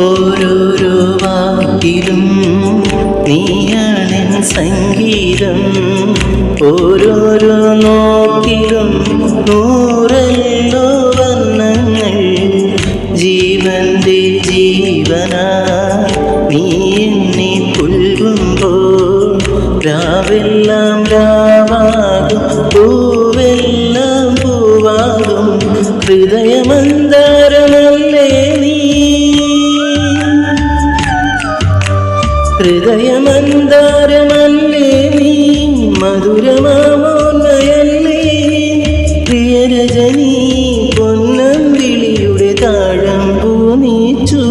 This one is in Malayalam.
ഓരോരോ വാക്കിലും നീയാണെൻ സംഗീതം, ഓരോരോ നോക്കിലും നൂറല്ലോ വർണ്ണങ്ങൾ. ജീവന്റെ ജീവനാ നീ എന്നെ പുൽകുമ്പോൾ രാവെല്ലാം രാവാകും, പൂവെല്ലാം പൂവാകും. ഹൃദയമന്താരമല്ലേ നീ, ഹൃദയമന്താരമല്ലേ നീ, മധുരമാമോർമ്മയല്ലേ പ്രിയരജനീ. പൊന്നമ്പിളിയുടെ താഴം പൂനീച്ചു